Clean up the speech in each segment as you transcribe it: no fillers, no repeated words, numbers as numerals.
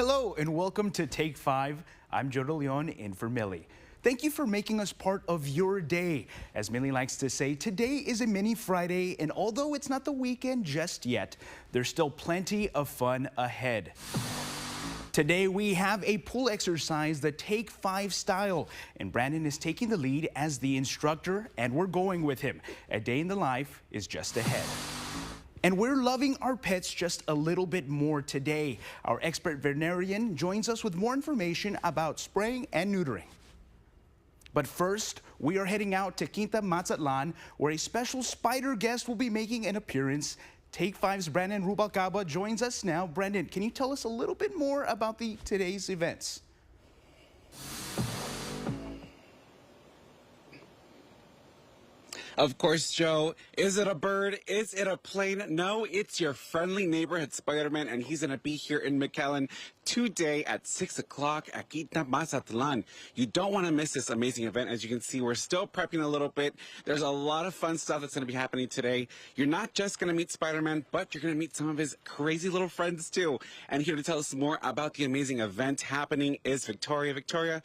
Hello and welcome to Take 5. I'm Joe De Leon in for Millie. Thank you for making us part of your day. As Millie likes to say, today is a mini Friday, and although it's not the weekend just yet, there's still plenty of fun ahead. Today we have a pool exercise, the Take 5 style, and Brandon is taking the lead as the instructor, and we're going with him. A day in the life is just ahead. And we're loving our pets just a little bit more today. Our expert veterinarian joins us with more information about spraying and neutering. But first, we are heading out to Quinta Mazatlan, where a special spider guest will be making an appearance. Take 5's Brandon Rubalcaba joins us now. Brandon, can you tell us a little bit more about today's events? Of course, Joe. Is it a bird? Is it a plane? No, it's your friendly neighborhood Spider-Man, and he's going to be here in McAllen today at 6 o'clock at Quinta Mazatlan. You don't want to miss this amazing event. As you can see, we're still prepping a little bit. There's a lot of fun stuff that's going to be happening today. You're not just going to meet Spider-Man, but you're going to meet some of his crazy little friends too. And here to tell us more about the amazing event happening is Victoria. Victoria,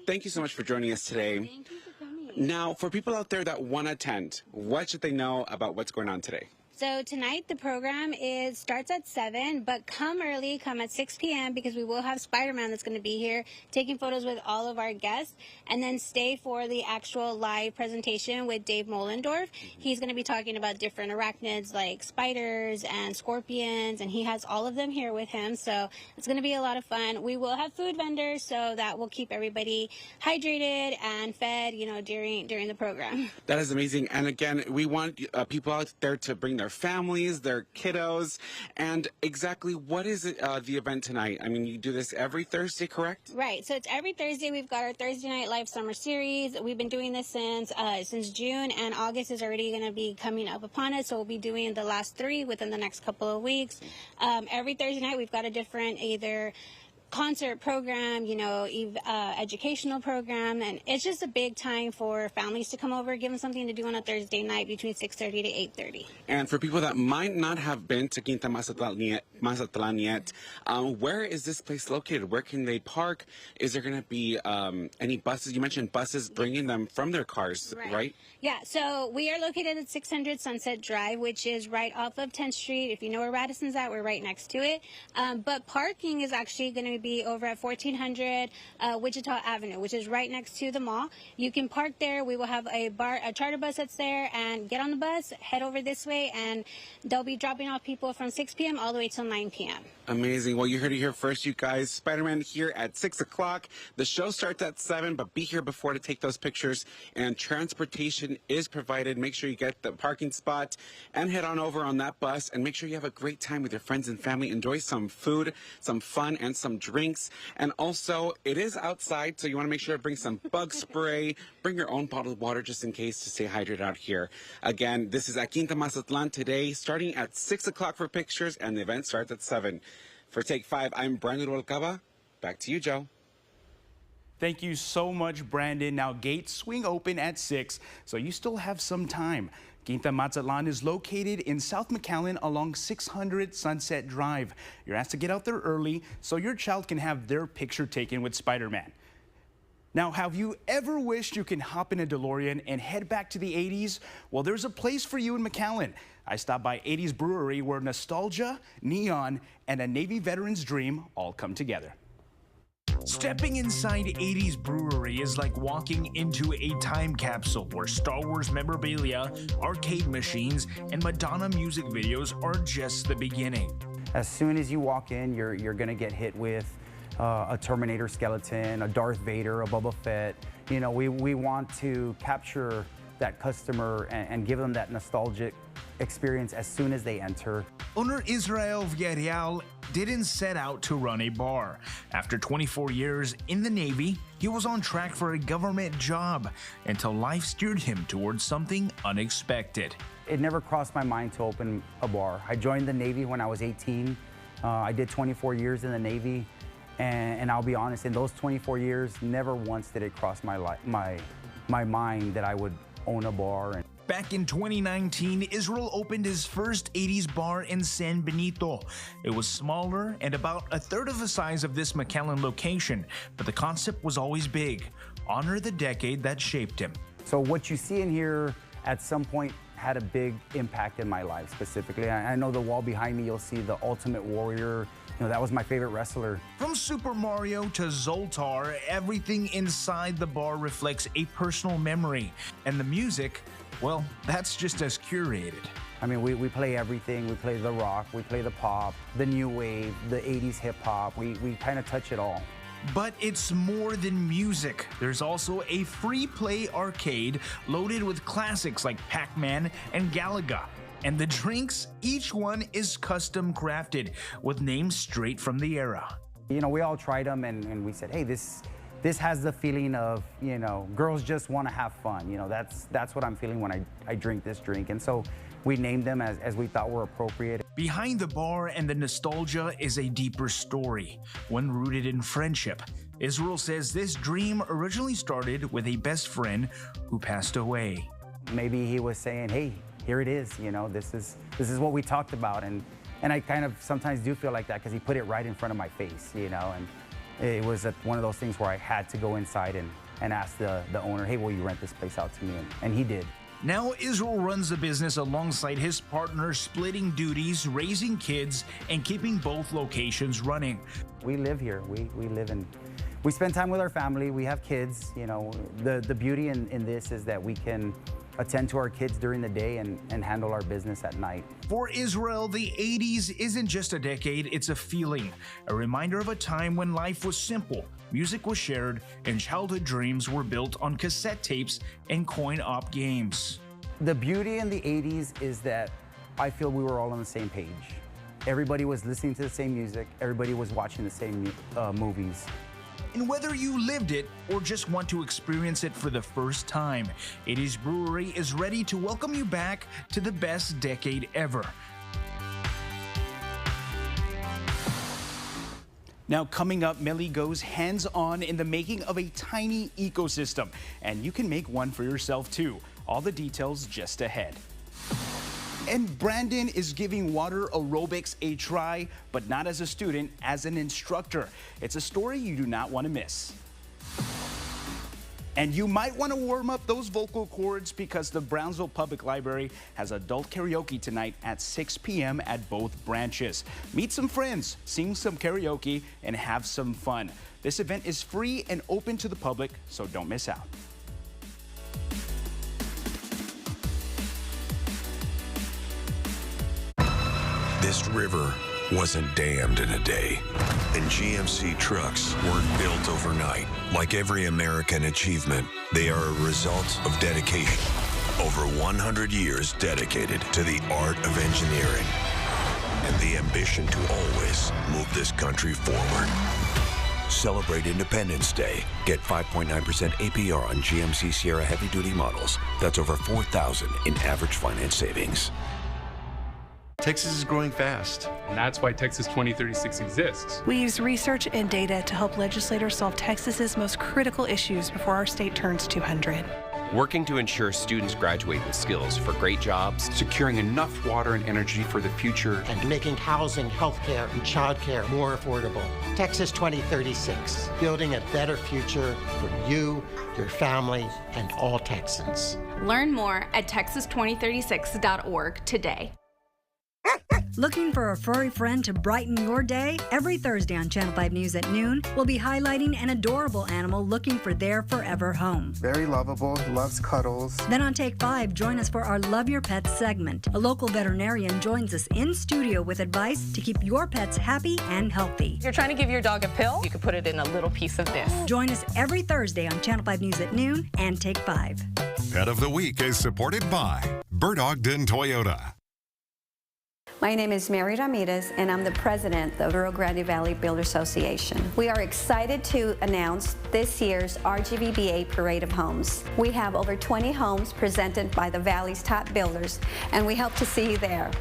thank you so much for joining us today. Thank you for coming. Now, for people out there that want to attend, what should they know about what's going on today? So tonight the program starts at 7, but come early, come at 6 p.m. because we will have Spider-Man that's going to be here taking photos with all of our guests, and then stay for the actual live presentation with Dave Mollendorf. He's going to be talking about different arachnids like spiders and scorpions, and he has all of them here with him, so it's going to be a lot of fun. We will have food vendors, so that will keep everybody hydrated and fed, during the program. That is amazing. And again, we want people out there to bring their families, their kiddos. And exactly what is the event tonight? I mean, you do this every Thursday, correct? Right. So it's every Thursday. We've got our Thursday Night Live Summer Series. We've been doing this since June, and August is already going to be coming up upon us. So we'll be doing the last 3 within the next couple of weeks. Every Thursday night, we've got a different either concert program, educational program, and it's just a big time for families to come over, give them something to do on a Thursday night between 6:30 to 8:30. And for people that might not have been to Quinta Mazatlan yet, where is this place located? Where can they park? Is there going to be any buses? You mentioned buses bringing them from their cars, right? Yeah, so we are located at 600 Sunset Drive, which is right off of 10th Street. If you know where Radisson's at, we're right next to it. But parking is actually going to be over at 1400 Wichita Avenue, which is right next to the mall. You can park there. We will have a charter bus that's there, and get on the bus, head over this way, and they'll be dropping off people from 6 p.m. all the way till 9 p.m. Amazing. Well, you heard it here first, you guys. Spider-Man here at 6 o'clock. The show starts at 7, but be here before to take those pictures. And transportation is provided. Make sure you get the parking spot and head on over on that bus. And make sure you have a great time with your friends and family. Enjoy some food, some fun, and some drinks. And also, it is outside, so you want to make sure to bring some bug spray. Bring your own bottled water just in case to stay hydrated out here. Again, this is at Quinta Mazatlan today, starting at 6 o'clock for pictures, and the event starts at 7. For Take 5, I'm Brandon Rubalcaba. Back to you, Joe. Thank you so much, Brandon. Now, gates swing open at 6, so you still have some time. Quinta Mazatlan is located in South McAllen along 600 Sunset Drive. You're asked to get out there early so your child can have their picture taken with Spider-Man. Now, have you ever wished you can hop in a DeLorean and head back to the 80s? Well, there's a place for you in McAllen. I stopped by 80s Brewery, where nostalgia, neon, and a Navy veteran's dream all come together. Stepping inside 80s Brewery is like walking into a time capsule where Star Wars memorabilia, arcade machines, and Madonna music videos are just the beginning. As soon as you walk in, you're going to get hit with a Terminator skeleton, a Darth Vader, a Boba Fett. You know, we want to capture that customer and give them that nostalgic experience as soon as they enter. Owner Israel Villarreal didn't set out to run a bar. After 24 years in the Navy, he was on track for a government job until life steered him towards something unexpected. It never crossed my mind to open a bar. I joined the Navy when I was 18. I did 24 years in the Navy, and I'll be honest, in those 24 years, never once did it cross my mind that I would own a bar. Back in 2019, Israel opened his first 80s bar in San Benito. It was smaller and about a third of the size of this McAllen location, but the concept was always big. Honor the decade that shaped him. So what you see in here at some point had a big impact in my life specifically. I know the wall behind me, you'll see the Ultimate Warrior. You know, that was my favorite wrestler. From Super Mario to Zoltar, everything inside the bar reflects a personal memory. And the music, well, that's just as curated. I mean, we play everything. We play the rock, we play the pop, the new wave, the 80s hip hop. We kind of touch it all. But it's more than music. There's also a free play arcade loaded with classics like Pac-Man and Galaga. And the drinks, each one is custom crafted with names straight from the era. You know, we all tried them and we said, hey, this has the feeling of, you know, girls just want to have fun. You know, that's what I'm feeling when I drink this drink. And so we named them as we thought were appropriate. Behind the bar and the nostalgia is a deeper story, one rooted in friendship. Israel says this dream originally started with a best friend who passed away. Maybe he was saying, hey, here it is, you know, this is what we talked about. And I kind of sometimes do feel like that because he put it right in front of my face, you know, and it was one of those things where I had to go inside and ask the owner, hey, will you rent this place out to me? And he did. Now Israel runs the business alongside his partner, splitting duties, raising kids, and keeping both locations running. We live here. We live in. We spend time with our family. We have kids. You know, the beauty in this is that we can attend to our kids during the day and handle our business at night. For Israel, the 80s isn't just a decade, it's a feeling. A reminder of a time when life was simple, music was shared, and childhood dreams were built on cassette tapes and coin-op games. The beauty in the 80s is that I feel we were all on the same page. Everybody was listening to the same music, everybody was watching the same movies. And whether you lived it or just want to experience it for the first time, 80s Brewery is ready to welcome you back to the best decade ever. Now coming up, Millie goes hands-on in the making of a tiny ecosystem, and you can make one for yourself too. All the details just ahead. And Brandon is giving water aerobics a try, but not as a student, as an instructor. It's a story you do not want to miss. And you might want to warm up those vocal cords because the Brownsville Public Library has adult karaoke tonight at 6 p.m. at both branches. Meet some friends, sing some karaoke, and have some fun. This event is free and open to the public, so don't miss out. This river wasn't dammed in a day, and GMC trucks weren't built overnight. Like every American achievement, they are a result of dedication. Over 100 years dedicated to the art of engineering and the ambition to always move this country forward. Celebrate Independence Day. Get 5.9% APR on GMC Sierra heavy-duty models. That's over $4,000 in average finance savings. Texas is growing fast. And that's why Texas 2036 exists. We use research and data to help legislators solve Texas's most critical issues before our state turns 200. Working to ensure students graduate with skills for great jobs, securing enough water and energy for the future, and making housing, healthcare, and childcare more affordable. Texas 2036, building a better future for you, your family, and all Texans. Learn more at texas2036.org today. Looking for a furry friend to brighten your day? Every Thursday on Channel 5 News at noon, we'll be highlighting an adorable animal looking for their forever home. Very lovable, loves cuddles. Then on Take 5, join us for our Love Your Pets segment. A local veterinarian joins us in studio with advice to keep your pets happy and healthy. If you're trying to give your dog a pill, you can put it in a little piece of this. Join us every Thursday on Channel 5 News at noon and Take 5. Pet of the Week is supported by Bird Ogden Toyota. My name is Mary Ramirez, and I'm the president of the Rio Grande Valley Builder Association. We are excited to announce this year's RGVBA Parade of Homes. We have over 20 homes presented by the Valley's top builders, and we hope to see you there.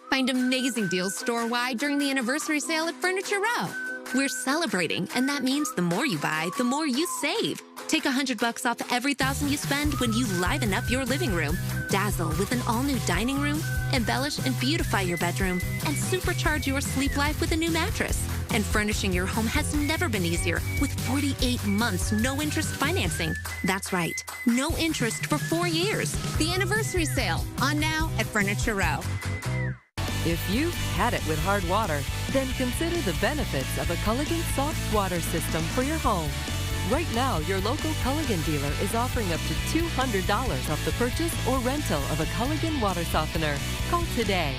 Find amazing deals store-wide during the anniversary sale at Furniture Row. We're celebrating, and that means the more you buy, the more you save. Take $100 off every $1,000 you spend when you liven up your living room. Dazzle with an all-new dining room. Embellish and beautify your bedroom. And supercharge your sleep life with a new mattress. And furnishing your home has never been easier with 48 months no-interest financing. That's right, no interest for 4 years. The anniversary sale, on now at Furniture Row. If you've had it with hard water, then consider the benefits of a Culligan soft water system for your home. Right now, your local Culligan dealer is offering up to $200 off the purchase or rental of a Culligan water softener. Call today.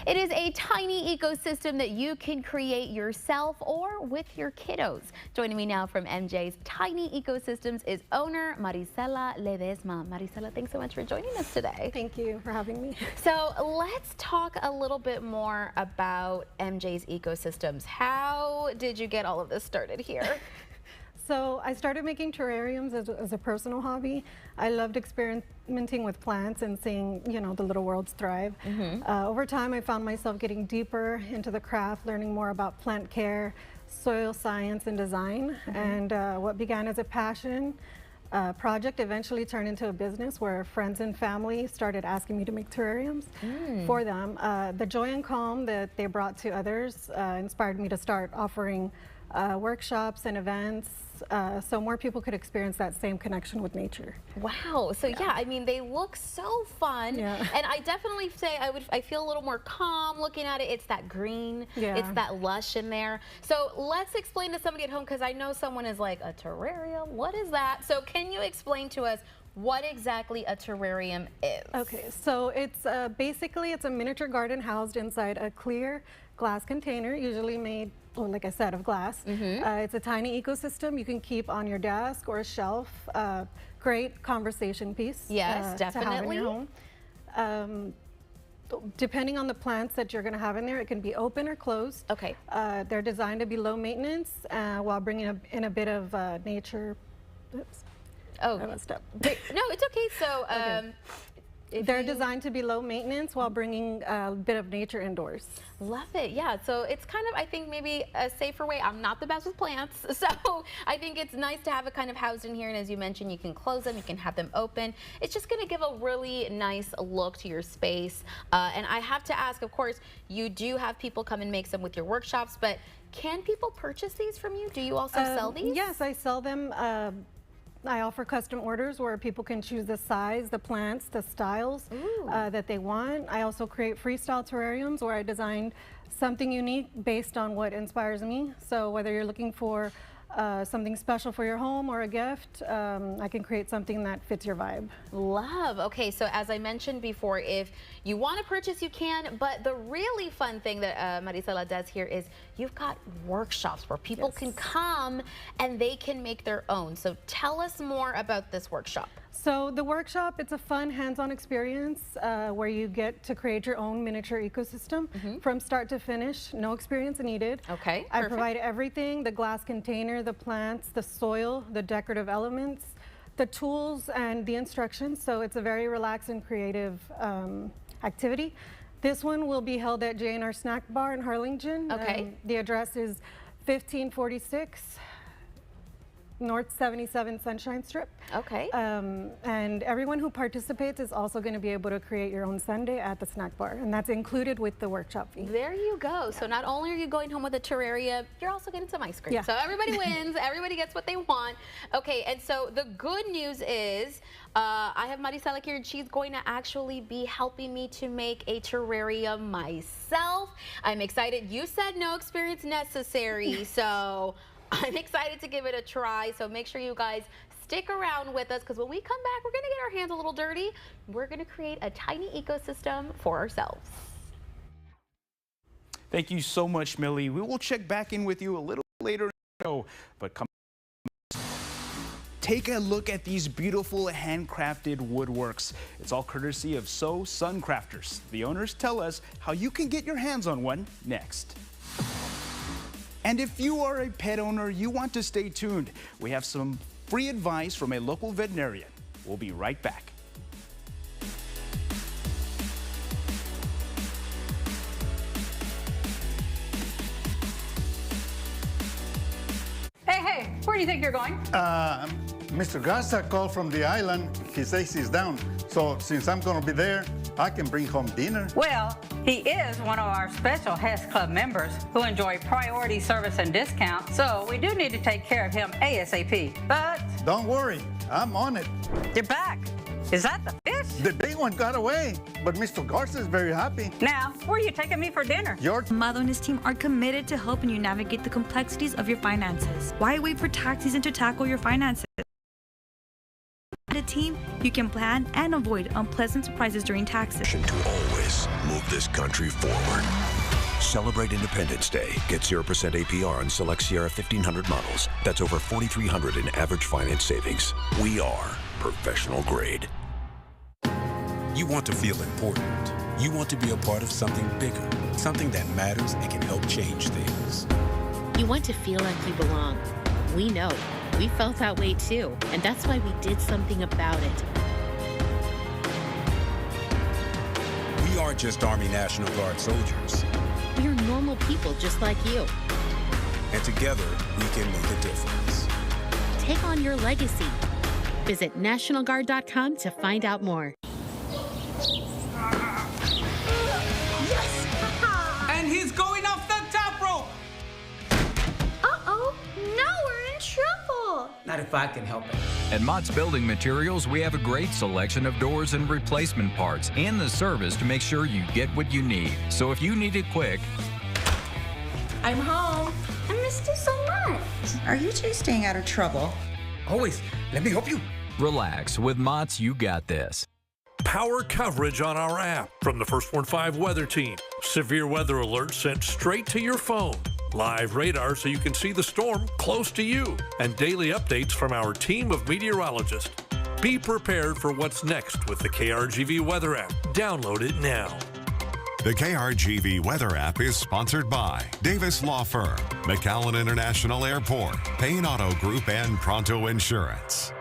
It is a tiny ecosystem that you can create yourself or with your kiddos. Joining me now from MJ's Tiny Ecosystems is owner Marisela Ledesma. Marisela, thanks so much for joining us today. Thank you for having me. So let's talk a little bit more about MJ's Ecosystems. How did you get all of this started here? So I started making terrariums as a personal hobby. I loved experimenting with plants and seeing, you know, the little worlds thrive. Over time, I found myself getting deeper into the craft, learning more about plant care, soil science, and design. And what began as a passion project eventually turned into a business where friends and family started asking me to make terrariums for them. The joy and calm that they brought to others inspired me to start offering workshops and events so more people could experience that same connection with nature. Wow. So yeah, I mean, they look so fun. And I definitely say I feel a little more calm looking at it. It's that green, it's that lush in there. So let's explain to somebody at home, because I know someone is like, a terrarium, what is that? So can you explain to us what exactly a terrarium is? Okay, so it's basically it's a miniature garden housed inside a clear glass container, usually made, well, like I said, of glass. It's a tiny ecosystem you can keep on your desk or a shelf. Great conversation piece. Yes, definitely. To have in your home. Depending on the plants that you're going to have in there, it can be open or closed. Okay. They're designed to be low maintenance while bringing in a bit of nature. Oops. Oh, I messed up. No, it's okay. So they're designed to be low maintenance while bringing a bit of nature indoors. Love it. Yeah. So it's kind of, I think, maybe a safer way. I'm not the best with plants, so I think it's nice to have it kind of housed in here. And as you mentioned, you can close them, you can have them open. It's just going to give a really nice look to your space. And I have to ask, of course, you do have people come and make some with your workshops, but can people purchase these from you? Do you also sell these? Yes, I sell them. I offer custom orders where people can choose the size, the plants, the styles that they want. I also create freestyle terrariums where I designed something unique based on what inspires me. So whether you're looking for something special for your home or a gift, I can create something that fits your vibe. Love. Okay, so as I mentioned before, if you want to purchase, you can, but the really fun thing that Marisela does here is you've got workshops where people can come and they can make their own. So tell us more about this workshop. So the workshop, it's a fun hands-on experience where you get to create your own miniature ecosystem from start to finish, no experience needed. Okay, I provide everything, the glass container, the plants, the soil, the decorative elements, the tools, and the instructions. So it's a very relaxed and creative activity. This one will be held at J&R Snack Bar in Harlingen. Okay. The address is 1546 North 77 Sunshine Strip. Okay. And everyone who participates is also going to be able to create your own sundae at the snack bar, and that's included with the workshop fee. There you go. So not only are you going home with a terraria, you're also getting some ice cream. So everybody wins. Everybody gets what they want. Okay, and so the good news is I have Marisela here, and she's going to actually be helping me to make a terrarium myself. I'm excited. You said no experience necessary, so I'm excited to give it a try. So make sure you guys stick around with us, because when we come back, we're going to get our hands a little dirty. We're going to create a tiny ecosystem for ourselves. Thank you so much, Millie. We will check back in with you a little later in the show, but come take a look at these beautiful handcrafted woodworks. It's all courtesy of So Sun Crafters. The owners tell us how you can get your hands on one next. And if you are a pet owner, you want to stay tuned. We have some free advice from a local veterinarian. We'll be right back. Hey, Where do you think you're going? Mr. Garza called from the island. His AC is down. So since I'm going to be there, I can bring home dinner. Well, he is one of our special Hess Club members who enjoy priority service and discount, so we do need to take care of him ASAP. But don't worry, I'm on it. You're back. Is that the fish? The big one got away, but Mr. Garza is very happy. Now, where are you taking me for dinner? Mado and his team are committed to helping you navigate the complexities of your finances. Why wait for tax season to tackle your finances? As a team, you can plan and avoid unpleasant surprises during taxes. To always move this country forward. Celebrate Independence Day. Get 0% APR on select Sierra 1500 models. That's over $4,300 in average finance savings. We are professional grade. You want to feel important. You want to be a part of something bigger, something that matters and can help change things. You want to feel like you belong. We know. We felt that way too, and that's why we did something about it. We aren't just Army National Guard soldiers. We are normal people just like you. And together, we can make a difference. Take on your legacy. Visit NationalGuard.com to find out more. Yes! And he's going off the top rope! Uh-oh, now we're in trouble! Not if I can help it. At Mott's Building Materials, we have a great selection of doors and replacement parts and the service to make sure you get what you need. So if you need it quick, I'm home. I missed you so much. Are you two staying out of trouble? Always. Let me help you. relax. With Mott's, you got this. Power coverage on our app from the First Warn 5 weather team. Severe weather alerts sent straight to your phone. Live radar so you can see the storm close to you. And daily updates from our team of meteorologists. Be prepared for what's next with the KRGV weather app. Download it now. The KRGV weather app is sponsored by Davis Law Firm, McAllen International Airport, Payne Auto Group, and Pronto Insurance.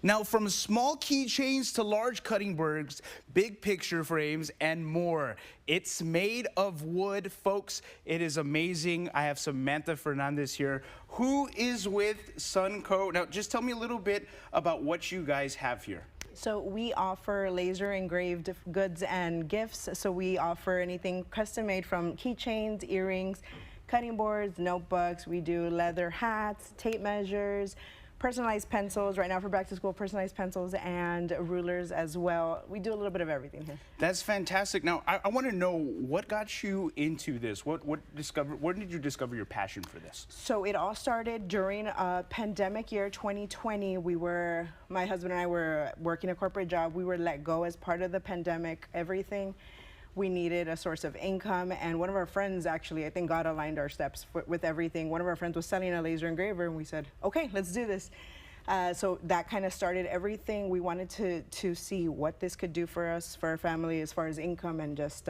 Now, from small keychains to large cutting boards, big picture frames, and more, it's made of wood. Folks, it is amazing. I have Samantha Fernandez here, who is with Sunco. Now, just tell me a little bit about what you guys have here. So we offer laser engraved goods and gifts. So we offer anything custom made from keychains, earrings, cutting boards, notebooks. We do leather hats, tape measures, personalized pencils. Right now for back to school, personalized pencils and rulers as well. We do a little bit of everything here. That's fantastic. Now, I want to know what got you into this? Where did you discover your passion for this? So it all started during pandemic year 2020. My husband and I were working a corporate job. We were let go as part of the pandemic, everything. We needed a source of income, and one of our friends, actually, I think God aligned our steps with everything. One of our friends was selling a laser engraver, and we said, okay, let's do this. So that kind of started everything. We wanted to see what this could do for us, for our family, as far as income and just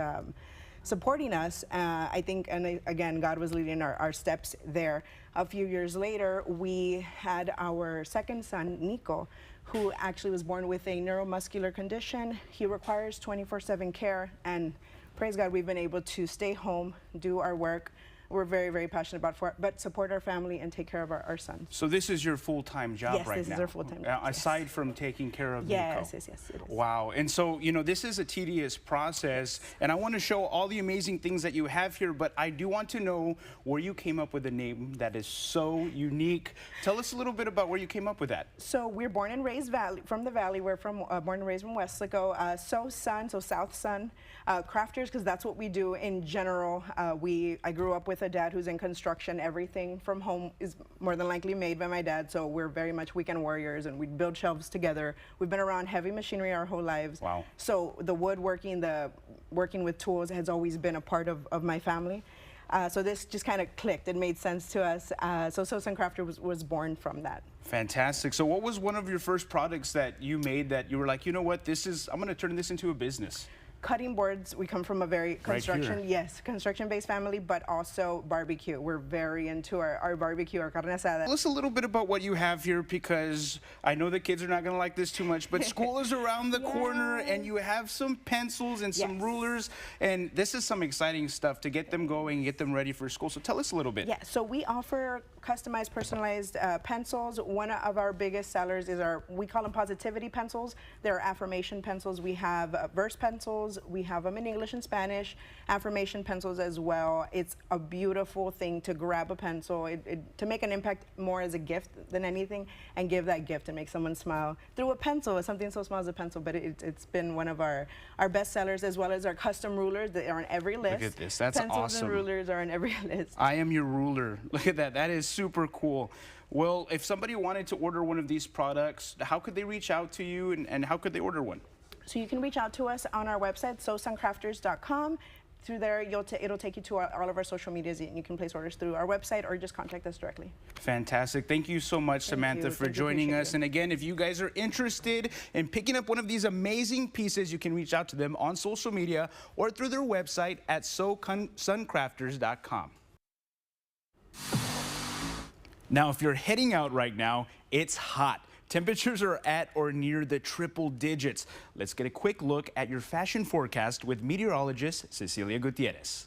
supporting us. I think, and again, God was leading our steps there. A few years later, we had our second son, Nico, who actually was born with a neuromuscular condition. He requires 24/7 care, and praise God, we've been able to stay home, do our work. We're very, very passionate about but support our family and take care of our sons. So this is your full-time job right now? Yes, this is our full-time job. Aside from taking care of Nico? Yes, it is. Wow. And so, you know, this is a tedious process, and I want to show all the amazing things that you have here, but I do want to know where you came up with a name that is so unique. Tell us a little bit about where you came up with that. So we're born and raised from the Valley. We're born and raised from Weslaco. South Sun. Crafters, because that's what we do in general. I grew up with a dad who's in construction. Everything from home is more than likely made by my dad, so we're very much weekend warriors, and we build shelves together. We've been around heavy machinery our whole lives. Wow. So the woodworking, the working with tools has always been a part of my family. So this just kind of clicked. It made sense to us. So Sun Crafter was born from that. Fantastic. So what was one of your first products that you made that you were like, you know what, I'm going to turn this into a business? Cutting boards, we come from a very construction-based family, but also barbecue. We're very into our barbecue, our carne asada. Tell us a little bit about what you have here, because I know the kids are not going to like this too much, but school is around the corner, and you have some pencils and some rulers, and this is some exciting stuff to get them going, get them ready for school. So tell us a little bit. Yeah, so we offer customized, personalized pencils. One of our biggest sellers is we call them positivity pencils. They're affirmation pencils. We have verse pencils. We have them in English and Spanish, affirmation pencils as well. It's a beautiful thing to grab a pencil, to make an impact more as a gift than anything, and give that gift and make someone smile through a pencil. Something so small as a pencil, but it's been one of our best sellers, as well as our custom rulers that are on every list. Look at this, that's Pencils awesome. and rulers are on every list. I am your ruler. Look at that, that is super cool. Well, if somebody wanted to order one of these products, how could they reach out to you, and how could they order one? So you can reach out to us on our website, sosuncrafters.com. Through there, it'll take you to all of our social medias, and you can place orders through our website or just contact us directly. Fantastic. Thank you so much, Samantha, for joining us. And again, if you guys are interested in picking up one of these amazing pieces, you can reach out to them on social media or through their website at sosuncrafters.com. Now, if you're heading out right now, it's hot. Temperatures are at or near the triple digits. Let's get a quick look at your fashion forecast with meteorologist Cecilia Gutierrez.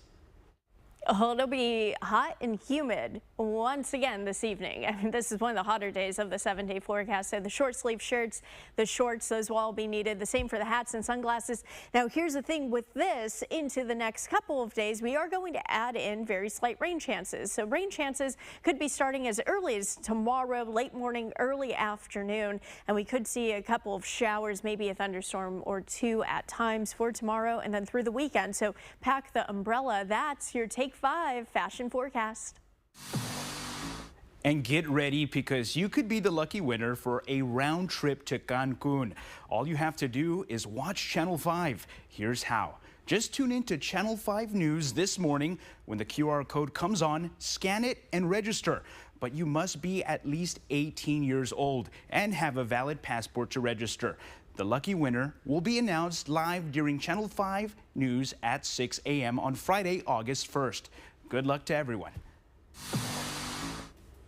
Oh, it'll be hot and humid once again this evening. I mean, this is one of the hotter days of the 7-day forecast. So the short sleeve shirts, the shorts, those will all be needed. The same for the hats and sunglasses. Now, here's the thing with this, into the next couple of days, we are going to add in very slight rain chances. So rain chances could be starting as early as tomorrow, late morning, early afternoon. And we could see a couple of showers, maybe a thunderstorm or two at times for tomorrow and then through the weekend. So pack the umbrella. That's your Take 5 fashion forecast. And get ready, because you could be the lucky winner for a round trip to Cancun. All you have to do is watch Channel 5. Here's how. Just tune in to Channel 5 News this morning. When the QR code comes on, scan it and register. But you must be at least 18 years old and have a valid passport to register. The lucky winner will be announced live during Channel 5 News at 6 a.m. on Friday, August 1st. Good luck to everyone.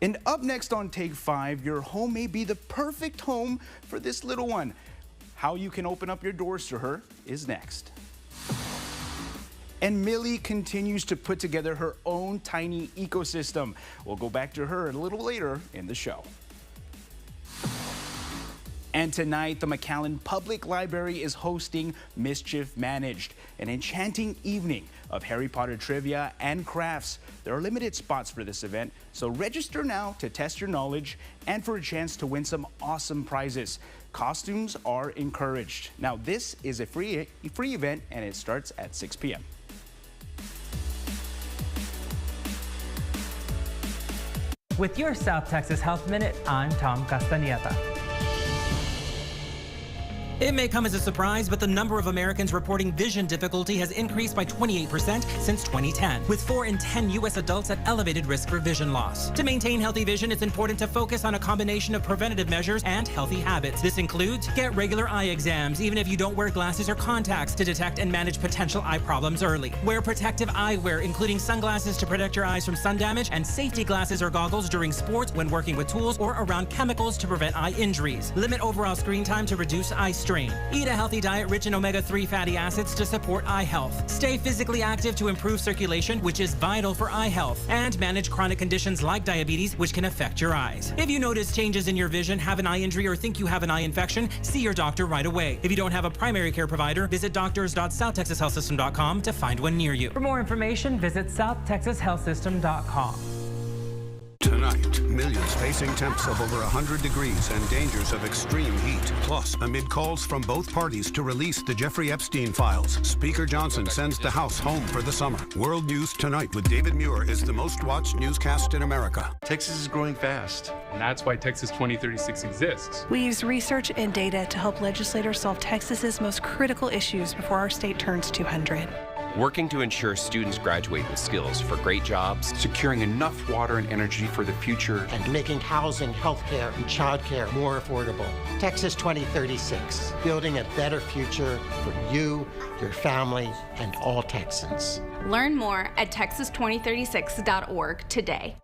And up next on Take 5, your home may be the perfect home for this little one. How you can open up your doors to her is next. And Millie continues to put together her own tiny ecosystem. We'll go back to her a little later in the show. And tonight, the McAllen Public Library is hosting Mischief Managed, an enchanting evening of Harry Potter trivia and crafts. There are limited spots for this event, so register now to test your knowledge and for a chance to win some awesome prizes. Costumes are encouraged. Now, this is a free event, and it starts at 6 p.m. With your South Texas Health Minute, I'm Tom Castañeda. It may come as a surprise, but the number of Americans reporting vision difficulty has increased by 28% since 2010, with 4 in 10 U.S. adults at elevated risk for vision loss. To maintain healthy vision, it's important to focus on a combination of preventative measures and healthy habits. This includes get regular eye exams, even if you don't wear glasses or contacts, to detect and manage potential eye problems early. Wear protective eyewear, including sunglasses to protect your eyes from sun damage, and safety glasses or goggles during sports, when working with tools, or around chemicals to prevent eye injuries. Limit overall screen time to reduce eye strain. Eat a healthy diet rich in omega-3 fatty acids to support eye health. Stay physically active to improve circulation, which is vital for eye health. And manage chronic conditions like diabetes, which can affect your eyes. If you notice changes in your vision, have an eye injury, or think you have an eye infection, see your doctor right away. If you don't have a primary care provider, visit doctors.southtexashealthsystem.com to find one near you. For more information, visit southtexashealthsystem.com. Tonight, millions facing temps of over 100 degrees and dangers of extreme heat. Plus, amid calls from both parties to release the Jeffrey Epstein files, Speaker Johnson sends the House home for the summer. World News Tonight with David Muir is the most watched newscast in America. Texas is growing fast, and that's why Texas 2036 exists. We use research and data to help legislators solve Texas's most critical issues before our state turns 200. working to ensure students graduate with skills for great jobs, securing enough water and energy for the future, and making housing, healthcare, and childcare more affordable. Texas 2036, building a better future for you, your family, and all Texans. Learn more at texas2036.org today.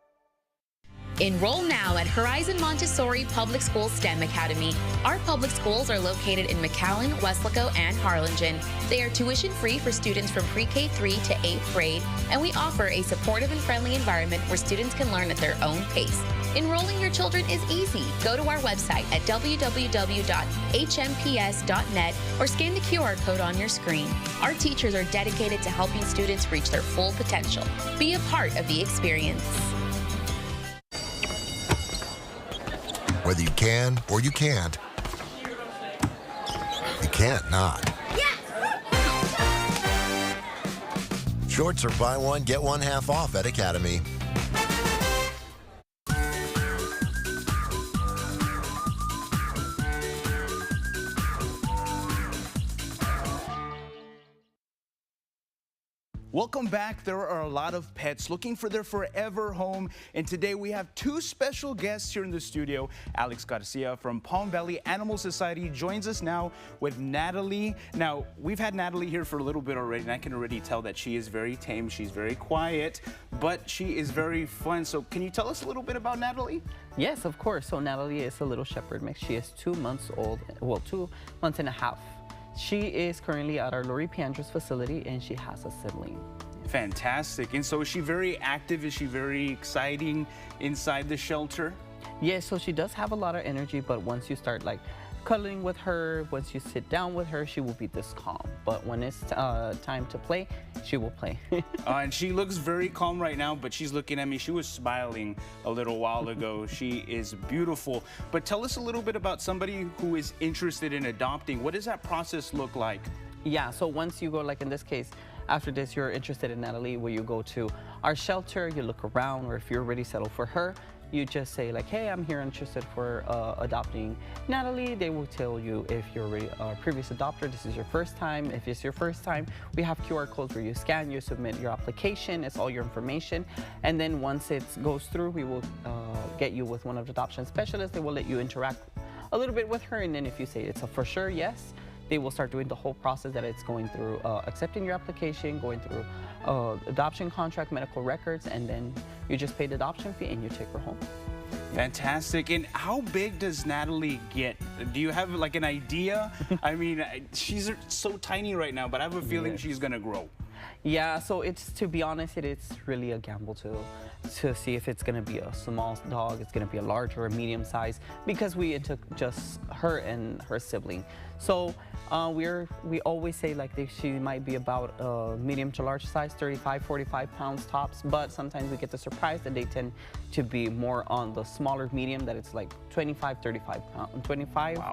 Enroll now at Horizon Montessori Public Schools STEM Academy. Our public schools are located in McAllen, Weslaco, and Harlingen. They are tuition-free for students from pre-K 3 to 8th grade, and we offer a supportive and friendly environment where students can learn at their own pace. Enrolling your children is easy. Go to our website at www.hmps.net or scan the QR code on your screen. Our teachers are dedicated to helping students reach their full potential. Be a part of the experience. Whether you can or you can't, you can't not. Yes! Shorts are buy one, get one half off at Academy. Welcome back. There are a lot of pets looking for their forever home, and today we have two special guests here in the studio. Alex Garcia from Palm Valley Animal Society joins us now with Natalie. Now, we've had Natalie here for a little bit already, and I can already tell that she is very tame, she's very quiet, but she is very fun. So can you tell us a little bit about Natalie? Yes, of course. So Natalie is a little shepherd mix. She is 2 months old, well, 2 months and a half. She is currently at our Lori Piandras facility, and she has a sibling. Fantastic. And so is she very active? Is she very exciting inside the shelter? Yes, so she does have a lot of energy, but once you start like cuddling with her, once you sit down with her, she will be this calm. But when it's time to play, she will play. And she looks very calm right now, but she's looking at me. She was smiling a little while ago. She is beautiful. But tell us a little bit about somebody who is interested in adopting. What does that process look like? Yeah, so once you go, like in this case, after this, you're interested in Natalie, where you go to our shelter, you look around, or if you're already settled for her, you just say like, hey, I'm here interested for adopting Natalie. They will tell you if you're already a previous adopter, this is your first time. If it's your first time, we have QR codes where you scan, you submit your application, it's all your information. And then once it goes through, we will get you with one of the adoption specialists. They will let you interact a little bit with her. And then if you say it's a for sure yes, they will start doing the whole process that it's going through, accepting your application, going through adoption contract, medical records, and then you just pay the adoption fee and you take her home. Fantastic. And how big does Natalie get? Do you have like an idea? I mean, she's so tiny right now, but I have a feeling she's gonna grow. Yeah, so it's, to be honest, it's really a gamble to see if it's gonna be a small dog, it's gonna be a large or a medium size, because we took just her and her sibling. So we always say like she might be about medium to large size, 35, 45 pounds tops, but sometimes we get the surprise that they tend to be more on the smaller medium, that it's like 25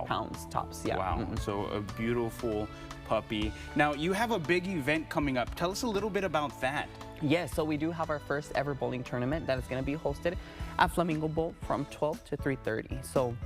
pounds tops. Yeah. Wow. So a beautiful puppy. Now, you have a big event coming up. Tell us a little bit about that. Yes, so we do have our first ever bowling tournament that is going to be hosted at Flamingo Bowl from 12 to 3:30. So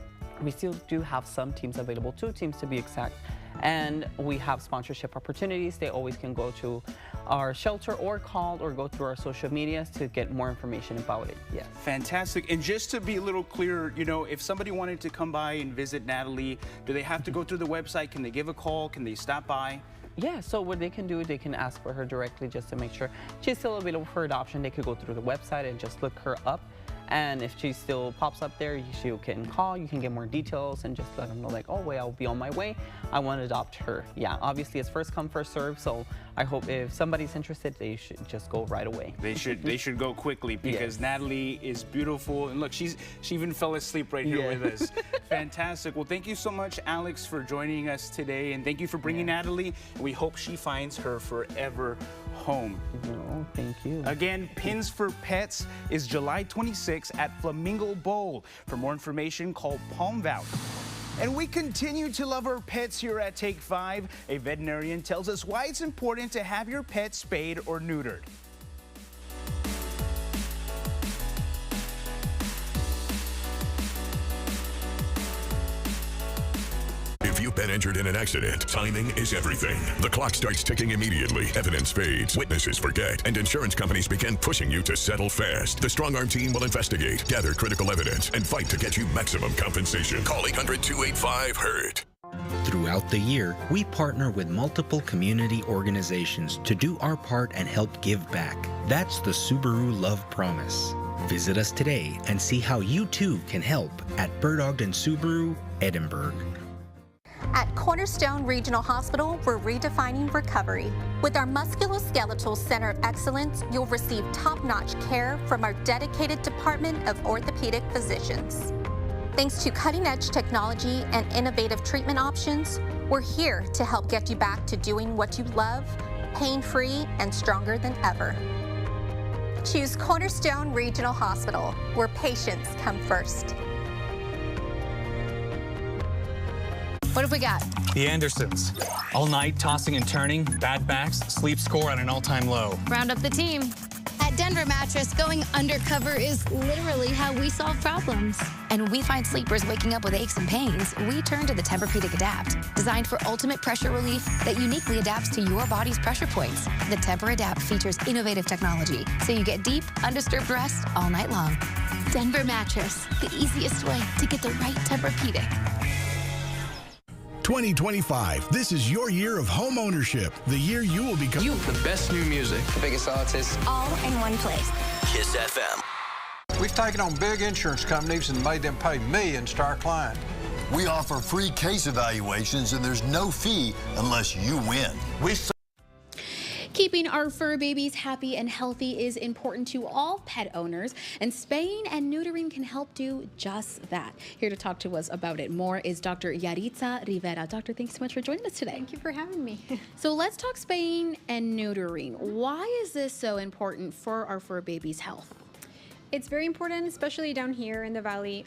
we still do have some teams available, 2 teams to be exact. And we have sponsorship opportunities. They always can go to our shelter or call or go through our social medias to get more information about it. Yeah. Fantastic. And just to be a little clearer, you know, if somebody wanted to come by and visit Natalie, do they have to go through the website? Can they give a call? Can they stop by? Yeah, so what they can do, they can ask for her directly just to make sure she's still available for adoption. They could go through the website and just look her up. And if she still pops up there, you can call, you can get more details and just let them know like, oh, wait, I'll be on my way. I want to adopt her. Yeah, obviously it's first come, first serve. So I hope if somebody's interested, they should just go right away. They should go quickly, because Natalie is beautiful. And look, she even fell asleep right here with us. Fantastic. Well, thank you so much, Alex, for joining us today. And thank you for bringing Natalie. We hope she finds her forever home. Oh, thank you. Again, Pins for Pets is July 26th at Flamingo Bowl. For more information, call Palm Valley. And we continue to love our pets here at Take 5. A veterinarian tells us why it's important to have your pet spayed or neutered. If you Been injured in an accident? Timing is everything. The clock starts ticking immediately. Evidence fades. Witnesses forget. And insurance companies begin pushing you to settle fast. The Strong Arm team will investigate, gather critical evidence, and fight to get you maximum compensation. Call 800-285-HURT. Throughout the year, we partner with multiple community organizations to do our part and help give back. That's the Subaru Love Promise. Visit us today and see how you too can help at Bird Ogden Subaru, Edinburgh. At Cornerstone Regional Hospital, we're redefining recovery. With our Musculoskeletal Center of Excellence, you'll receive top-notch care from our dedicated department of orthopedic physicians. Thanks to cutting-edge technology and innovative treatment options, we're here to help get you back to doing what you love, pain-free and stronger than ever. Choose Cornerstone Regional Hospital, where patients come first. What have we got? The Andersons. All night, tossing and turning, bad backs, sleep score at an all-time low. Round up the team. At Denver Mattress, going undercover is literally how we solve problems. And when we find sleepers waking up with aches and pains, we turn to the Tempur-Pedic Adapt, designed for ultimate pressure relief that uniquely adapts to your body's pressure points. The Tempur Adapt features innovative technology, so you get deep, undisturbed rest all night long. Denver Mattress, the easiest way to get the right Tempur-Pedic. 2025. This is your year of home ownership. The year you will become the best new music, the biggest artists, all in one place. Kiss FM. We've taken on big insurance companies and made them pay millions to our client. We offer free case evaluations, and there's no fee unless you win. Keeping our fur babies happy and healthy is important to all pet owners, and spaying and neutering can help do just that. Here to talk to us about it more is Dr. Yaritza Rivera. Doctor, thanks so much for joining us today. Thank you for having me. So let's talk spaying and neutering. Why is this so important for our fur babies' health? It's very important, especially down here in the valley.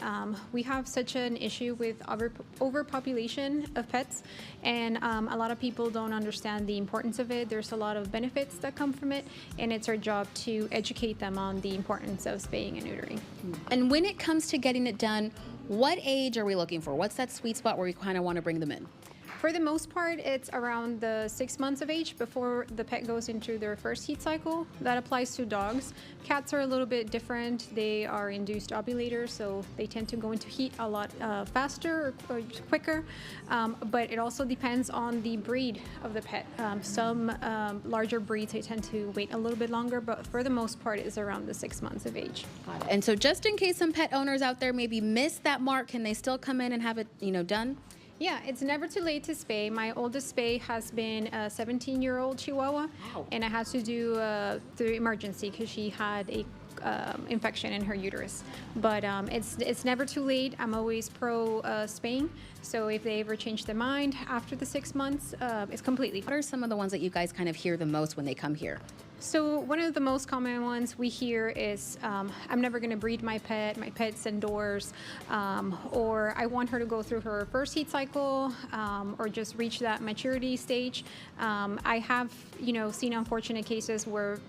We have such an issue with overpopulation of pets, and a lot of people don't understand the importance of it. There's a lot of benefits that come from it, and it's our job to educate them on the importance of spaying and neutering. And when it comes to getting it done, what age are we looking for? What's that sweet spot where we kind of want to bring them in? For the most part, it's around the 6 months of age before the pet goes into their first heat cycle. That applies to dogs. Cats are a little bit different. They are induced ovulators, so they tend to go into heat a lot faster or quicker. But it also depends on the breed of the pet. Some larger breeds, they tend to wait a little bit longer, but for the most part, it's around the 6 months of age. Got it. And so just in case some pet owners out there maybe miss that mark, can they still come in and have it, done? Yeah, it's never too late to spay. My oldest spay has been a 17-year-old Chihuahua, and I had to do through emergency because she had a infection in her uterus. But it's never too late. I'm always pro spaying. So if they ever change their mind after the 6 months, it's completely fine. What are some of the ones that you guys kind of hear the most when they come here? So one of the most common ones we hear is, I'm never going to breed my pet's indoors, or I want her to go through her first heat cycle, or just reach that maturity stage. I have, seen unfortunate cases where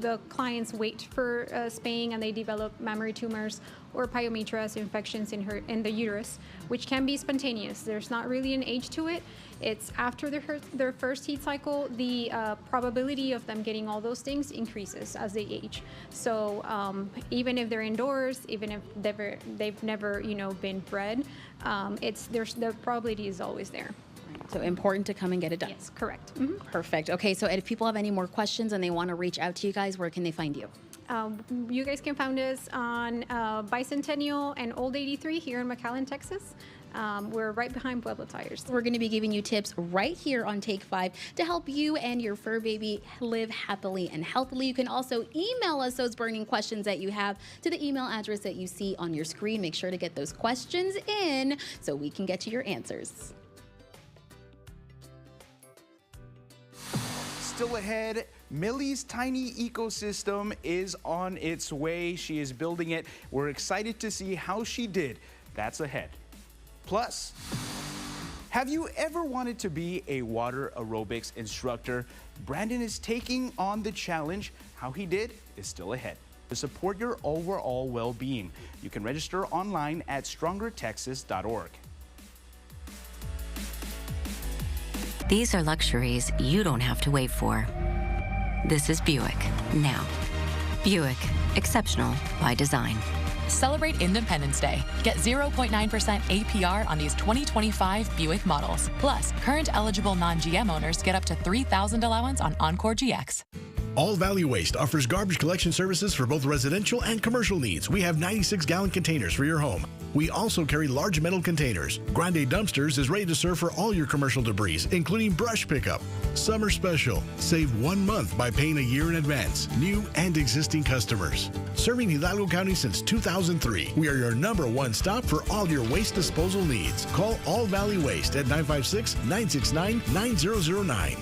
the clients wait for spaying and they develop mammary tumors or pyometras infections in the uterus, which can be spontaneous. There's not really an age to it. It's after their first heat cycle, the probability of them getting all those things increases as they age. So even if they're indoors, even if they've never been bred, the probability is always there. So important to come and get it done. Yes, correct. Mm-hmm. Perfect. Okay, so if people have any more questions and they want to reach out to you guys, where can they find you? You guys can find us on Bicentennial and Old 83 here in McAllen, Texas. We're right behind Pueblo Tires. We're going to be giving you tips right here on Take 5 to help you and your fur baby live happily and healthily. You can also email us those burning questions that you have to the email address that you see on your screen. Make sure to get those questions in so we can get you your answers. Still ahead, Millie's tiny ecosystem is on its way. She is building it. We're excited to see how she did. That's ahead. Plus, have you ever wanted to be a water aerobics instructor? Brandon is taking on the challenge. How he did is still ahead. To support your overall well-being, you can register online at strongertexas.org. These are luxuries you don't have to wait for. This is Buick now. Buick, exceptional by design. Celebrate Independence Day. Get 0.9% APR on these 2025 Buick models. Plus, current eligible non-GM owners get up to $3,000 allowance on Encore GX. All Value Waste offers garbage collection services for both residential and commercial needs. We have 96-gallon containers for your home. We also carry large metal containers. Grande Dumpsters is ready to serve for all your commercial debris, including brush pickup. Summer special. Save 1 month by paying a year in advance. New and existing customers. Serving Hidalgo County since 2003. We are your #1 stop for all your waste disposal needs. Call All Valley Waste at 956-969-9009.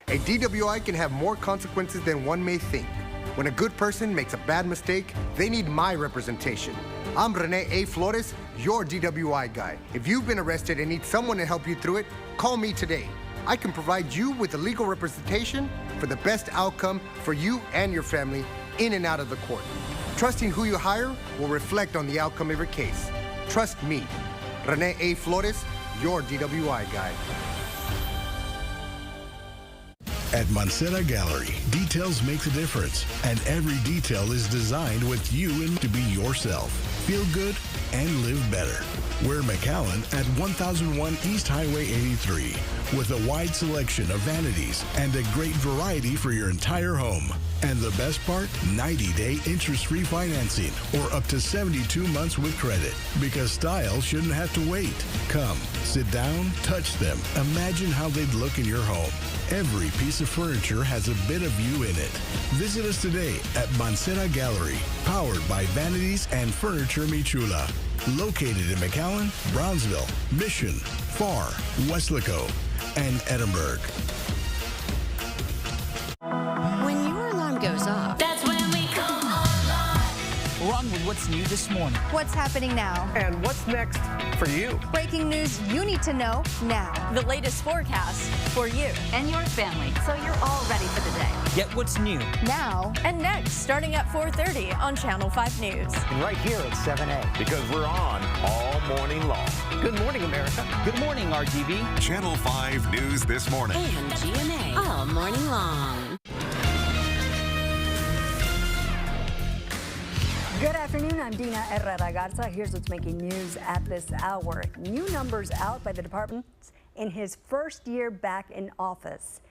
A DWI can have more consequences than one may think. When a good person makes a bad mistake, they need my representation. I'm Rene A. Flores, your DWI guy. If you've been arrested and need someone to help you through it, call me today. I can provide you with the legal representation for the best outcome for you and your family in and out of the court. Trusting who you hire will reflect on the outcome of your case. Trust me. Rene A. Flores, your DWI guy. At Mancera Gallery, details make the difference, and every detail is designed with you in to be yourself. Feel good and live better. We're McAllen at 1001 East Highway 83 with a wide selection of vanities and a great variety for your entire home. And the best part, 90-day interest-free financing or up to 72 months with credit, because style shouldn't have to wait. Come, sit down, touch them, imagine how they'd look in your home. Every piece of furniture has a bit of you in it. Visit us today at Mancera Gallery, powered by Vanities and Furniture Michula. Located in McAllen, Brownsville, Mission, Farr, Weslaco, and Edinburgh. When your alarm goes off, That's when we come alive. We're on with what's new this morning. What's happening now? And what's next for you? Breaking news you need to know now. The latest forecast for you and your family, so you're all ready for the day. Get what's new Now And next, starting at 4:30 on Channel 5 News. And right here at 7A. Because we're on all morning long. Good morning, America. Good morning, RGB. Channel 5 News this morning. and GMA all morning long. Good afternoon, I'm Dina Herrera Garza. Here's what's making news at this hour. New numbers out by the department in his first year back in office.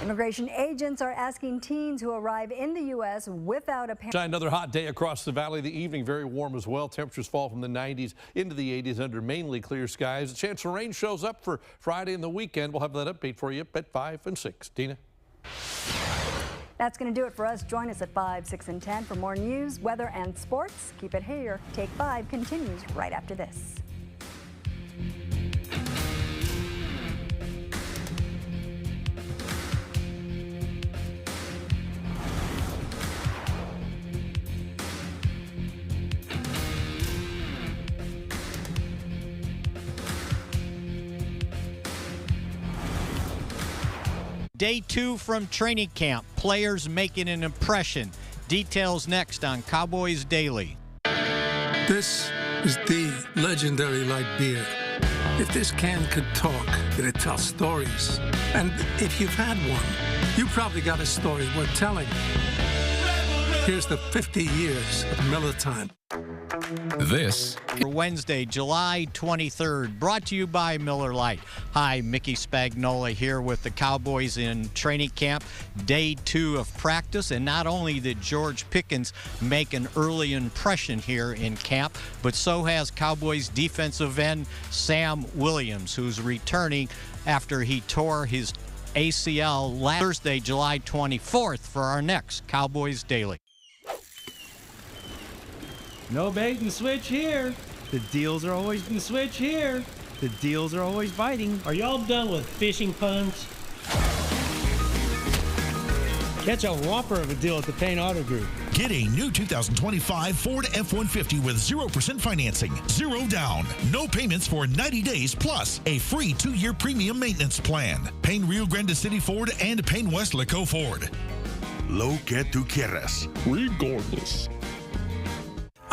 Immigration agents are asking teens who arrive in the U.S. without a parent. Another hot day across the valley. The evening very warm as well. Temperatures fall from the 90s into the 80s under mainly clear skies. A chance for rain shows up for Friday and the weekend. We'll have that update for you at 5 and 6. Tina. That's going to do it for us. Join us at 5, 6, and 10 for more news, weather, and sports. Keep it here. Take 5 continues right after this. Day 2 from training camp. Players making an impression. Details next on Cowboys Daily. This is the legendary light beer. If this can could talk, it'd tell stories. And if you've had one, you probably got a story worth telling. Here's the 50 years of Miller Time. This for Wednesday, July 23rd, brought to you by Miller Lite. Hi, Mickey Spagnola here with the Cowboys in training camp. Day 2 of practice, and not only did George Pickens make an early impression here in camp, but so has Cowboys defensive end Sam Williams, who's returning after he tore his ACL last Thursday, July 24th, for our next Cowboys Daily. No bait and switch here. The deals are always been switch here. The deals are always biting. Are y'all done with fishing puns? Catch a whopper of a deal at the Payne Auto Group. Get a new 2025 Ford F-150 with 0% financing, 0 down, no payments for 90 days, plus a free 2-year premium maintenance plan. Payne Rio Grande City Ford and Payne Weslaco Ford. Lo que tú quieras, regardless.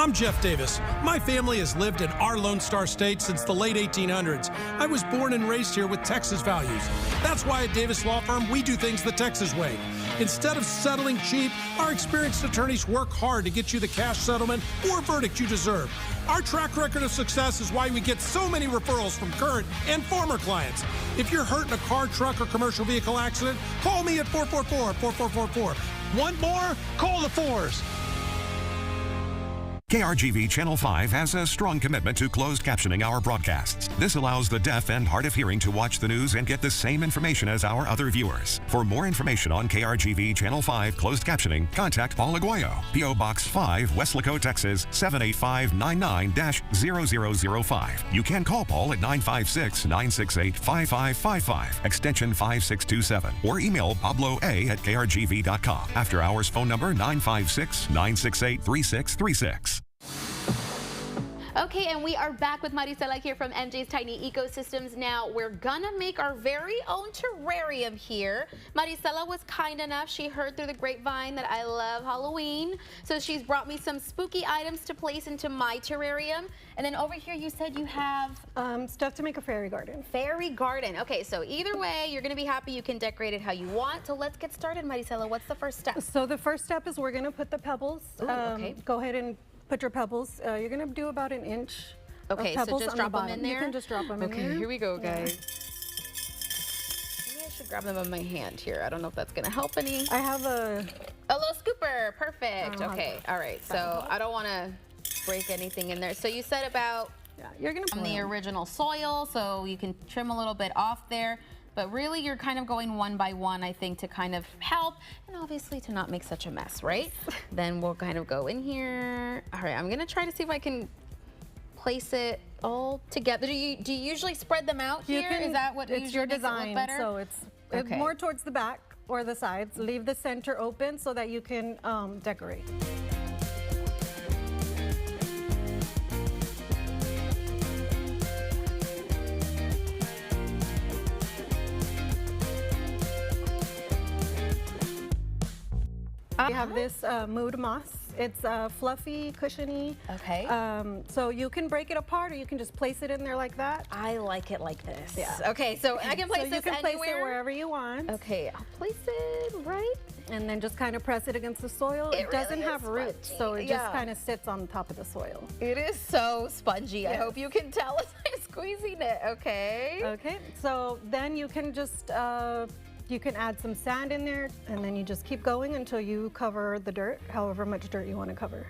I'm Jeff Davis. My family has lived in our Lone Star State since the late 1800s. I was born and raised here with Texas values. That's why at Davis Law Firm, we do things the Texas way. Instead of settling cheap, our experienced attorneys work hard to get you the cash settlement or verdict you deserve. Our track record of success is why we get so many referrals from current and former clients. If you're hurt in a car, truck, or commercial vehicle accident, call me at 444-4444. Want more? Call the 4s. KRGV Channel 5 has a strong commitment to closed captioning our broadcasts. This allows the deaf and hard of hearing to watch the news and get the same information as our other viewers. For more information on KRGV Channel 5 closed captioning, contact Paul Aguayo, P.O. Box 5, Weslaco, Texas 78599-0005. You can call Paul at 956-968-5555, extension 5627, or email pabloa@krgv.com. After hours phone number 956-968-3636. Okay, and we are back with Maricela here from MJ's Tiny Ecosystems. Now, we're gonna make our very own terrarium here. Maricela was kind enough. She heard through the grapevine that I love Halloween. So she's brought me some spooky items to place into my terrarium. And then over here, you said you have... stuff to make a fairy garden. Fairy garden. Okay, so either way, you're gonna be happy. You can decorate it how you want. So let's get started, Maricela. What's the first step? So the first step is we're gonna put the pebbles. Ooh, okay. Go ahead and put your pebbles. You're gonna do about an inch. Okay, so just drop them in there? You can just drop them in there. Okay, here we go, guys. Maybe I should grab them in my hand here. I don't know if that's gonna help any. I have a little scooper. Perfect. Okay, all right. So I don't wanna break anything in there. So you said about you're gonna on the original soil, so you can trim a little bit off there. But really, you're kind of going one by one, I think, to kind of help, and obviously to not make such a mess, right? Then we'll kind of go in here. All right, I'm gonna try to see if I can place it all together. Do you usually spread them out here? Is that what it's your design? Makes it look better? So it's more towards the back or the sides. Leave the center open so that you can decorate. We have this mood moss. It's fluffy, cushiony. Okay. So you can break it apart or you can just place it in there like that. I like it like this. Yeah. Okay, so I can place so this you can anywhere? place it wherever you want. Okay, I'll place it right. And then just kind of press it against the soil. It doesn't really have roots, spongy. so it just kind of sits on top of the soil. It is so spongy. Yes. I hope you can tell as I'm squeezing it. Okay. Okay, so then you can just you can add some sand in there, and then you just keep going until you cover the dirt, however much dirt you want to cover.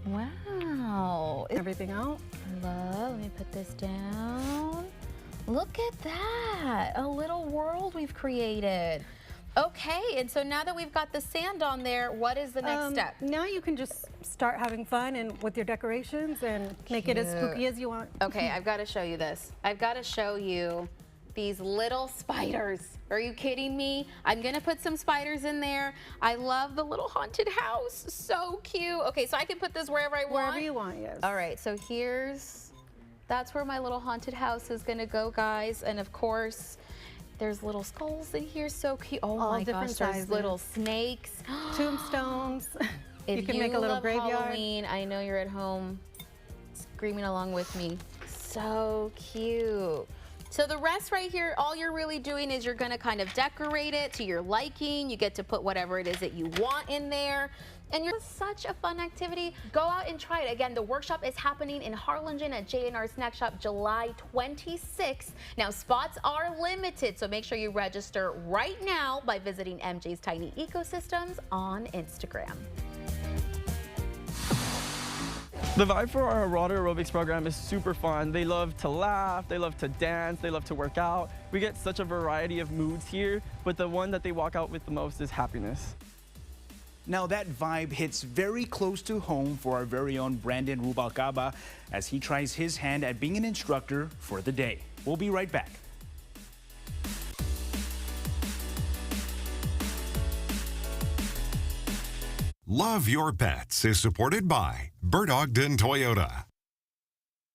Wow. Everything out. Let me put this down. Look at that. A little world we've created. Okay, and so now that we've got the sand on there, what is the next step? Now you can just start having fun and with your decorations and make it as spooky as you want. Okay, I've got to show you this. I've got to show you these little spiders. Are you kidding me? I'm gonna put some spiders in there. I love the little haunted house. So cute. Okay, so I can put this wherever I want? Wherever you want, yes. All right, so that's where my little haunted house is gonna go, guys. And of course, there's little skulls in here, so cute. Oh all my different gosh, sizes. there's little snakes. Tombstones. If you can make a little love graveyard. Halloween, I know you're at home screaming along with me. So cute. So the rest right here, all you're really doing is you're gonna kind of decorate it to your liking. You get to put whatever it is that you want in there. And you're such a fun activity. Go out and try it. Again, the workshop is happening in Harlingen at J&R Snack Shop July 26th. Now, spots are limited, so make sure you register right now by visiting MJ's Tiny Ecosystems on Instagram. The vibe for our water aerobics program is super fun. They love to laugh, they love to dance, they love to work out. We get such a variety of moods here, but the one that they walk out with the most is happiness. Now that vibe hits very close to home for our very own Brandon Rubalcaba as he tries his hand at being an instructor for the day. We'll be right back. Love Your Pets is supported by Bird Ogden Toyota.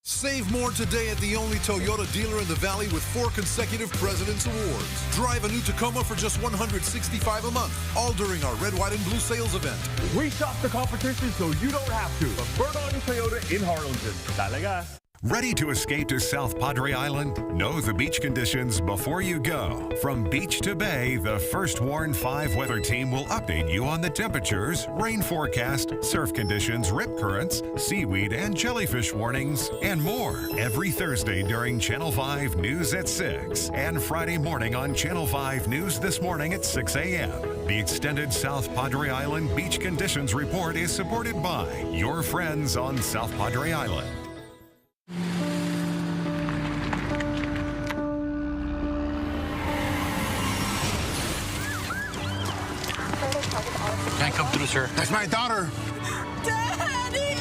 Save more today at the only Toyota dealer in the Valley with 4 consecutive President's Awards. Drive a new Tacoma for just $165 a month, all during our red, white, and blue sales event. We shop the competition so you don't have to. A Bernard Toyota in Harlingen. Dale gas. Ready to escape to South Padre Island? Know the beach conditions before you go. From beach to bay, the First Warn 5 weather team will update you on the temperatures, rain forecast, surf conditions, rip currents, seaweed and jellyfish warnings, and more every Thursday during Channel 5 News at 6 and Friday morning on Channel 5 News This Morning at 6 a.m. The extended South Padre Island Beach Conditions Report is supported by your friends on South Padre Island. Can't come through, sir. That's my daughter. Daddy!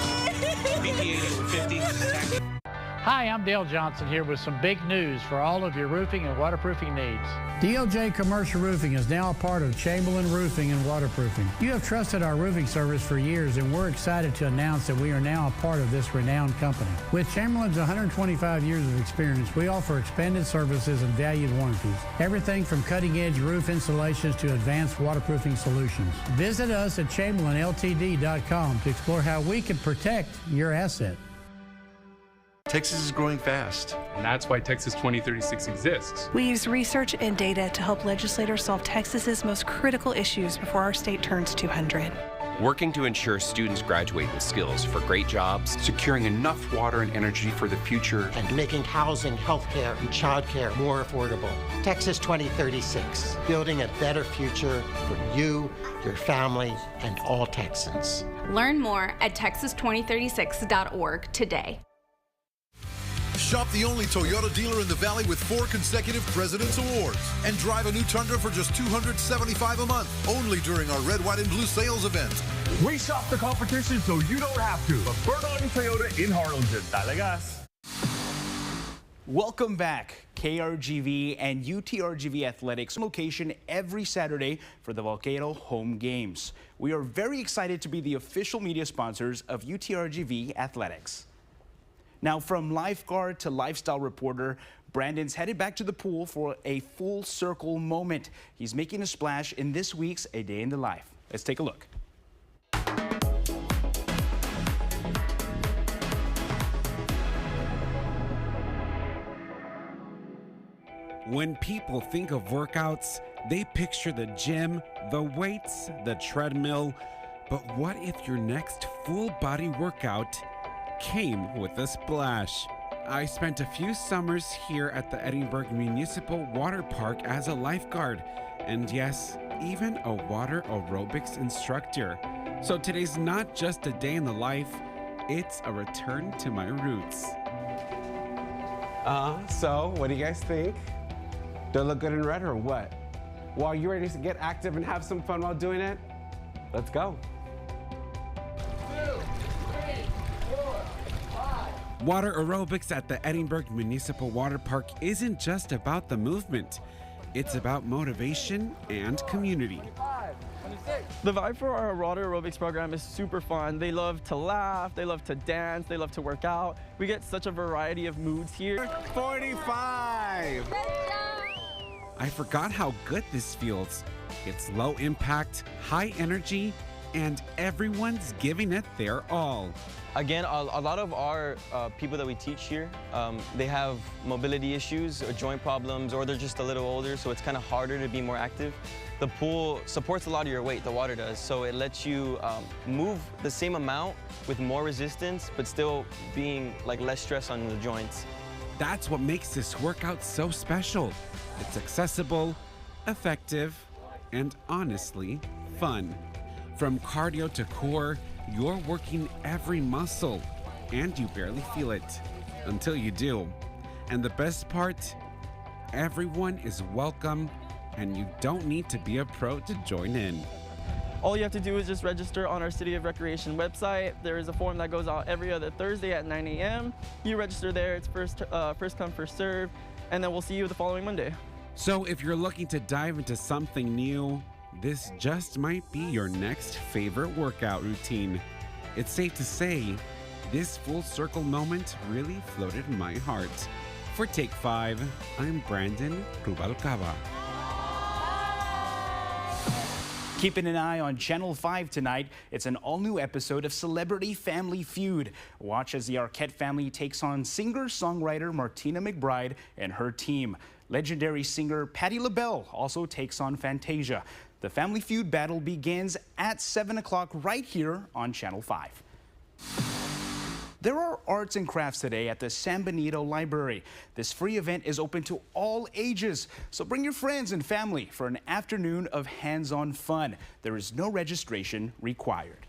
Hi, I'm Dale Johnson here with some big news for all of your roofing and waterproofing needs. DLJ Commercial Roofing is now a part of Chamberlain Roofing and Waterproofing. You have trusted our roofing service for years, and we're excited to announce that we are now a part of this renowned company. With Chamberlain's 125 years of experience, we offer expanded services and valued warranties. Everything from cutting-edge roof installations to advanced waterproofing solutions. Visit us at ChamberlainLTD.com to explore how we can protect your asset. Texas is growing fast. And that's why Texas 2036 exists. We use research and data to help legislators solve Texas's most critical issues before our state turns 200. Working to ensure students graduate with skills for great jobs, securing enough water and energy for the future, and making housing, healthcare, and childcare more affordable. Texas 2036, building a better future for you, your family, and all Texans. Learn more at texas2036.org today. Shop the only Toyota dealer in the Valley with 4 consecutive President's Awards. And drive a new Tundra for just $275 a month, only during our red, white, and blue sales event. We shop the competition so you don't have to. A Bernard Toyota in Harlingen. Dale gas. Welcome back. KRGV and UTRGV Athletics location every Saturday for the Volcano home games. We are very excited to be the official media sponsors of UTRGV Athletics. Now, from lifeguard to lifestyle reporter, Brandon's headed back to the pool for a full circle moment. He's making a splash in this week's A Day in the Life. Let's take a look. When people think of workouts, they picture the gym, the weights, the treadmill. But what if your next full body workout came with a splash? I spent a few summers here at the Edinburgh Municipal Water Park as a lifeguard, and yes, even a water aerobics instructor. So today's not just a day in the life, it's a return to my roots. So what do you guys think? Do I look good in red or what? Well, are you ready to get active and have some fun while doing it? Let's go. Water aerobics at the Edinburgh Municipal Water Park isn't just about the movement. It's about motivation and community. The vibe for our water aerobics program is super fun. They love to laugh, they love to dance, they love to work out. We get such a variety of moods here. 45! I forgot how good this feels. It's low impact, high energy, and everyone's giving it their all. Again, a lot of our people that we teach here, they have mobility issues or joint problems, or they're just a little older, so it's kind of harder to be more active. The pool supports a lot of your weight, the water does, so it lets you move the same amount with more resistance, but still being like less stress on the joints. That's what makes this workout so special. It's accessible, effective, and honestly, fun. From cardio to core, you're working every muscle, and you barely feel it until you do. And the best part, everyone is welcome, and you don't need to be a pro to join in. All you have to do is just register on our City of Recreation website. There is a form that goes out every other Thursday at 9 a.m. You register there, it's first come, first serve, and then we'll see you the following Monday. So if you're looking to dive into something new, this just might be your next favorite workout routine. It's safe to say This full circle moment really floated my heart. For Take 5, I'm Brandon Rubalcaba. Keeping an eye on Channel 5 tonight, it's an all-new episode of Celebrity Family Feud. Watch as the Arquette family takes on singer-songwriter Martina McBride and her team. Legendary singer Patti LaBelle also takes on Fantasia. The Family Feud battle begins at 7 o'clock right here on Channel 5. There are arts and crafts today at the San Benito Library. This free event is open to all ages, so bring your friends and family for an afternoon of hands-on fun. There is no registration required.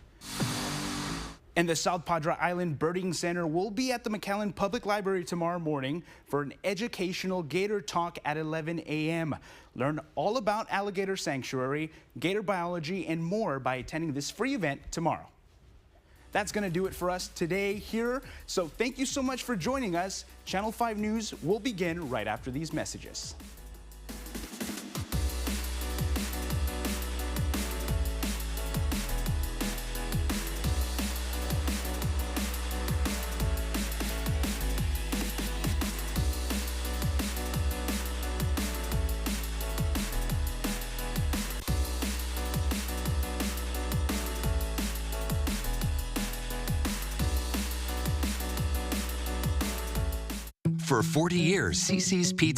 And the South Padre Island Birding Center will be at the McAllen Public Library tomorrow morning for an educational gator talk at 11 a.m. Learn all about alligator sanctuary, gator biology, and more by attending this free event tomorrow. That's going to do it for us today here. So thank you so much for joining us. Channel 5 News will begin right after these messages. For 40 years, CC's Pizza